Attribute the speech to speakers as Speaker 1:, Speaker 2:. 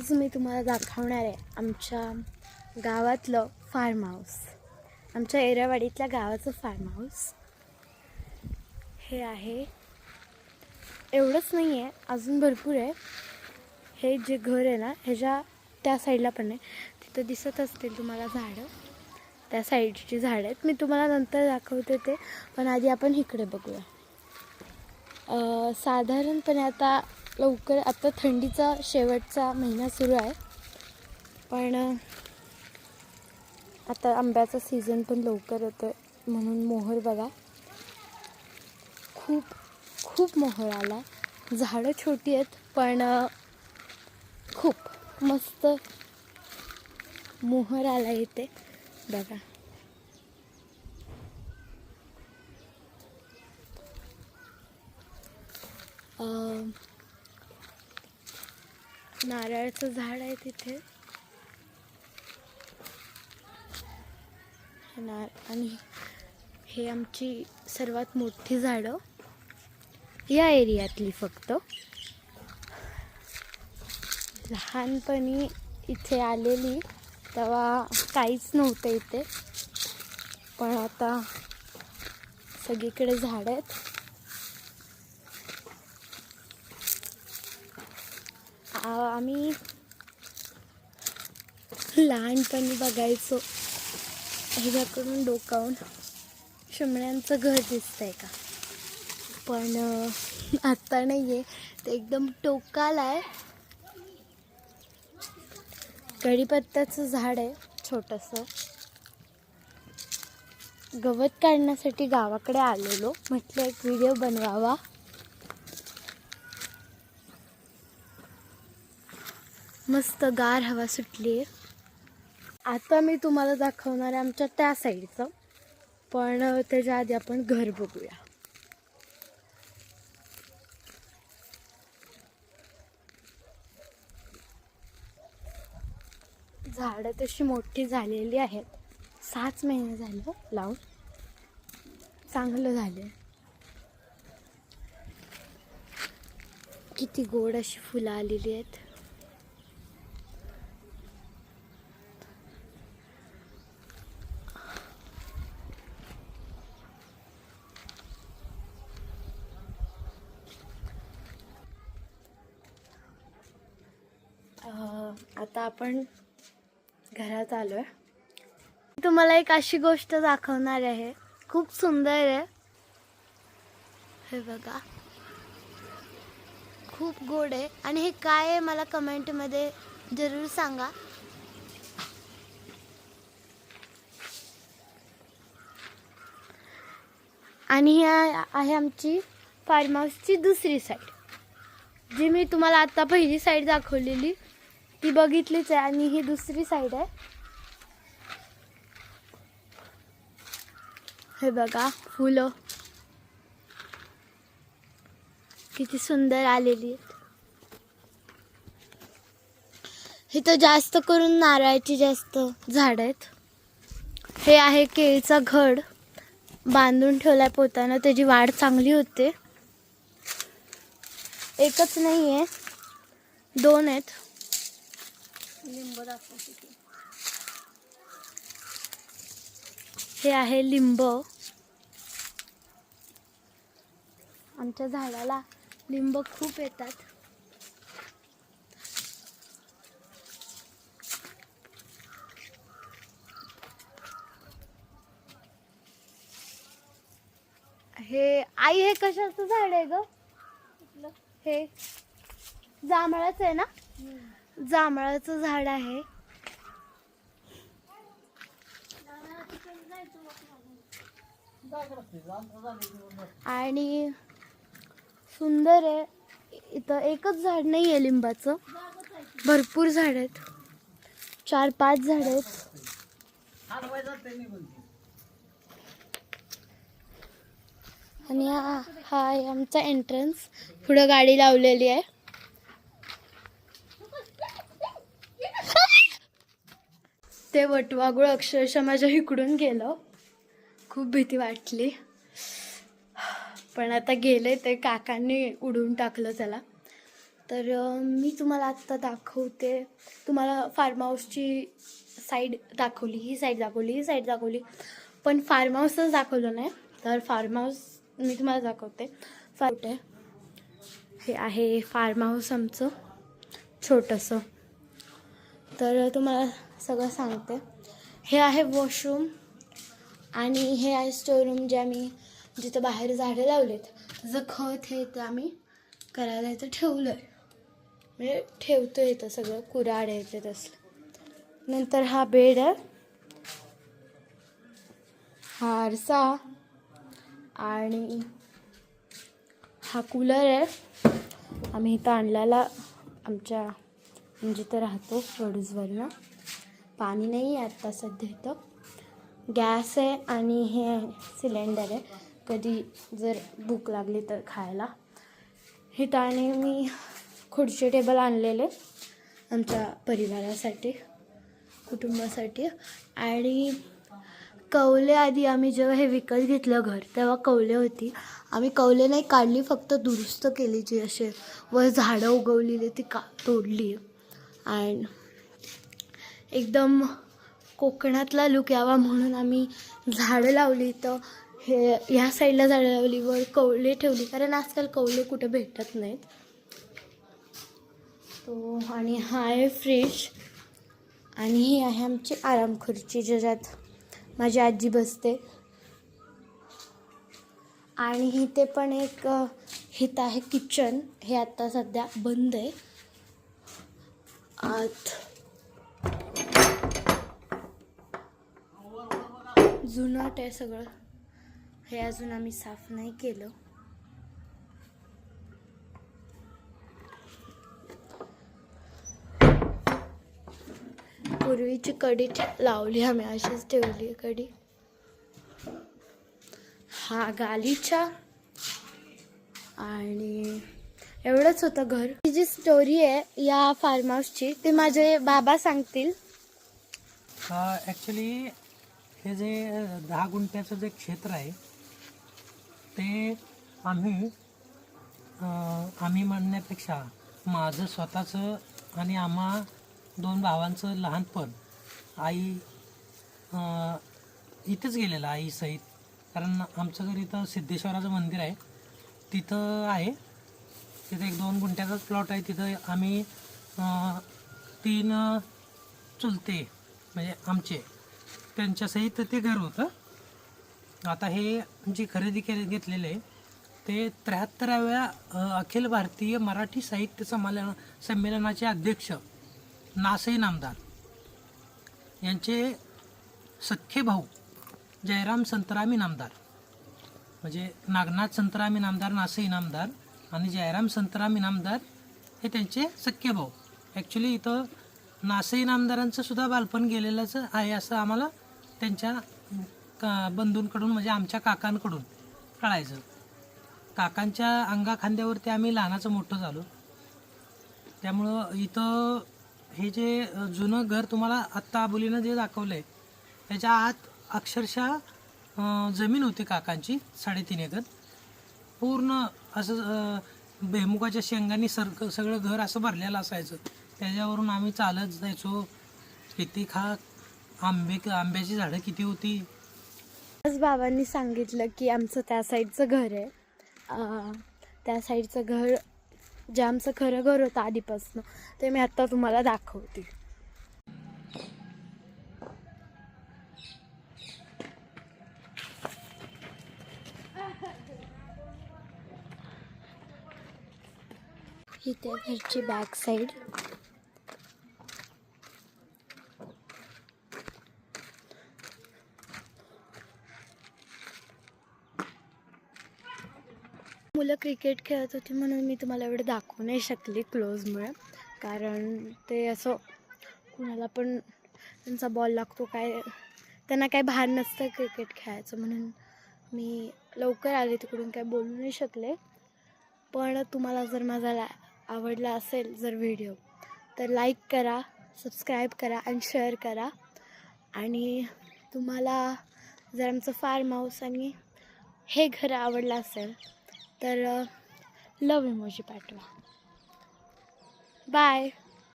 Speaker 1: आज मी तुम्हाला दाखवणार आहे आमच्या गावातलं फार्म हाऊस, आमच्या एरावाडीतल्या गावाचं फार्म हाऊस हे आहे. एवढंच नाही आहे, अजून भरपूर आहे. हे जे घर आहे ना, ह्याच्या त्या साईडला पण आहे. तिथं दिसत असतील तुम्हाला झाडं, त्या साईडची झाडं आहेत. मी तुम्हाला नंतर दाखवते ते, पण आधी आपण इकडे बघूया. साधारणपणे आता थंडीचा शेवटचा महिना सुरू आहे, पण आता आंब्याचा सीझन पण लवकर येतो म्हणून मोहर बघा, खूप खूप मोहर आला. झाडं छोटी आहेत पण खूप मस्त मोहर आला इथे बघा. नारळाचं झाड आहे तिथे आणि हे आमची सर्वात मोठी झाडं या एरियातली. फक्त लहानपणी इथे आलेली तेव्हा काहीच नव्हतं इथे, पण आता सगळीकडे झाडं आहेत. आम्ही लहानपणी बघायचो ह्याच्याकडून डोकावून चिमण्यांचं घर दिसतंय का, पण आता नाही आहे. ते एकदम टोकाला आहे. कढीपत्त्याचं झाड आहे छोटंसं. गवत काढण्यासाठी गावाकडे आलेलो, म्हटलं एक व्हिडिओ बनवावा. मस्त गार हवा सुटली आहे. आता मी तुम्हाला दाखवणार आहे आमच्या त्या साईडचं, पण त्याच्या आधी आपण घर बघूया. झाडं तशी मोठी झालेली आहेत. 6 महिने झाले लावून, चांगलं झाले. किती गोड अशी फुलं आलेली आहेत. आता आपण घरात आलोय. तुम्हाला एक अशी गोष्ट दाखवणार आहे, खूप सुंदर आहे. हे बघा, खूप गोड आहे. आणि हे काय आहे मला कमेंटमध्ये जरूर सांगा. आणि ही आहे आमची फार्म हाऊसची दुसरी साईड. जी मी तुम्हाला आता पहिली साईड दाखवलेली ती बघितलीच आहे, आणि ही दुसरी साईड आहे. हे बघा, फुलं किती सुंदर आलेली आहेत. इथं जास्त करून नारळाची जास्त झाड आहेत. हे आहे केळीचा घड, बांधून ठेवलाय पोतानं, त्याची वाढ चांगली होते. एकच नाही आहे, 2 आहेत. लिंब दाखवते. हे आहे लिंब. आमच्या झाडाला लिंब खूप येतात. हे आई, हे कशाचं झाड आहे ग? हे जांभळाचं आहे ना? जांभळाचं झाड आहे. आणि सुंदर आहे. इथं एकच झाड नाही आहे लिंबाचं, भरपूर झाड आहेत. 4-5 झाड आहेत. आणि हा आहे आमचा एंट्रन्स. पुढं गाडी लावलेली आहे. ते वटवाघूळ अक्षरशः माझ्या इकडून गेलं, खूप भीती वाटली. पण आता गेले, ते काकांनी उडवून टाकलं त्याला. तर मी तुम्हाला आत्ता दाखवते. तुम्हाला फार्म हाऊसची साईड दाखवली, ही साईड दाखवली, ही साईड दाखवली, पण फार्म हाऊसच दाखवलं नाही. तर फार्म हाऊस मी तुम्हाला दाखवते. हे आहे फार्म हाऊस आमचं छोटंसं. तर तुम्हाला सगळं सांगते. हे आहे वॉशरूम आणि हे आहे स्टोरूम, जे आम्ही जिथं बाहेर झाडं लावलेत त्याचं खत हे ते आम्ही करायला इथं ठेवलं आहे. म्हणजे ठेवतो इथं सगळं कुऱ्हाड येते तसलं. नंतर हा बेड आहे, हा आरसा आणि हा कूलर आहे. आम्ही इथं आणलेला आमच्या जिथं राहतो वडूजवरनं. पाणी नाही आहे आत्ता सध्या इथं. गॅस आहे आणि हे सिलेंडर आहे कधी जर भूक लागली तर खायला. इथं आणि मी खुर्ची टेबल आणलेले आमच्या परिवारासाठी, कुटुंबासाठी. आणि कौले आधी आम्ही जेव्हा हे विकत घेतलं घर तेव्हा कौले होती. आम्ही कौले नाही काढली, फक्त दुरुस्त केली. जी असे वर झाडं उगवलेली ती तोडली. आणि एकदम कोकणातला लुक यावा म्हणून आम्ही झाडं लावली. तर हे ह्या साईडला झाडं लावली, वर कौले ठेवली, कारण आजकाल कौले कुठे भेटत नाहीत. तो आणि हा आहे फ्रीज आणि ही आहे आमची आराम खुर्ची ज्याच्यात माझी आजी बसते. आणि इथे पण एक इथं आहे किचन. हे आत्ता सध्या बंद आहे. आत जुनाट आहे सगळं. हे अजून आम्ही साफ नाही केलं. पूर्वीची कडी लावली आम्ही, अशीच ठेवली आहे कडी. हा गालीचा आणि एवढंच होतं घर. ही जी स्टोरी आहे या फार्म हाऊसची ती माझे बाबा सांगतील.
Speaker 2: ॲक्च्युली हे जे 10 गुंठ्याचं जे क्षेत्र आहे ते आम्ही म्हणण्यापेक्षा माझं स्वतःचं आणि आम्हा 2 भावांचं लहानपण आई इथंच गेलेलं आईसहित. कारण आमचं घर इथं सिद्धेश्वराचं मंदिर आहे तिथं आहे. तिथं एक 2 गुंठ्याचाच प्लॉट आहे. तिथं आम्ही 3 चुलते म्हणजे आमचे त्यांच्यासहित ते घर होतं. आता हे जी खरेदी घेतलेले आहे ते 73व्या अखिल भारतीय मराठी साहित्य संमेलनाचे अध्यक्ष नासई नामदार यांचे सख्खे भाऊ जयराम संतराम इनामदार, म्हणजे नागनाथ संतराम इनामदार नासई इनामदार आणि जयराम संतराम इनामदार हे त्यांचे सख्खे भाऊ. ॲक्च्युली इथं नासई इनामदारांचं सुद्धा बालपण गेलेलंच आहे असं आम्हाला त्यांच्या बंधूंकडून म्हणजे आमच्या काकांकडून कळायचं. काकांच्या अंगाखांद्यावरती आम्ही लहानाचं मोठं झालो. त्यामुळं इथं हे जे जुनं घर तुम्हाला आत्ता आबोलीनं जे दाखवलं आहे त्याच्या आत अक्षरशः जमीन होती काकांची 3.5 एकर. पूर्ण असं बेमुगाच्या शेंगांनी सगळं घर असं भरलेलं असायचं. त्याच्यावरून आम्ही चालत जायचो. किती आंब्याची झाडं किती होती.
Speaker 1: आज बाबांनी सांगितलं की आमचं त्या साईडचं घर आहे. त्या साईडचं घर जे आमचं खरं घर होतं आधीपासून ते मी आत्ता तुम्हाला दाखवते. ही त्या घरची बॅक साईड. मुलं क्रिकेट खेळत होती म्हणून मी तुम्हाला एवढं दाखवू नाही शकली क्लोजमुळे, कारण ते असं कुणाला पण त्यांचा बॉल लागतो काय त्यांना काय भार नसतं क्रिकेट खेळायचं, म्हणून मी लवकर आले तिकडून काय बोलू नाही शकले. पण तुम्हाला जर माझा आवडला असेल जर व्हिडिओ तर लाईक करा, सबस्क्राईब करा आणि शेअर करा. आणि तुम्हाला जर आमचं फार्म हाऊस आणि हे घर आवडलं असेल तर लव इमोजी पाठवा. बाय.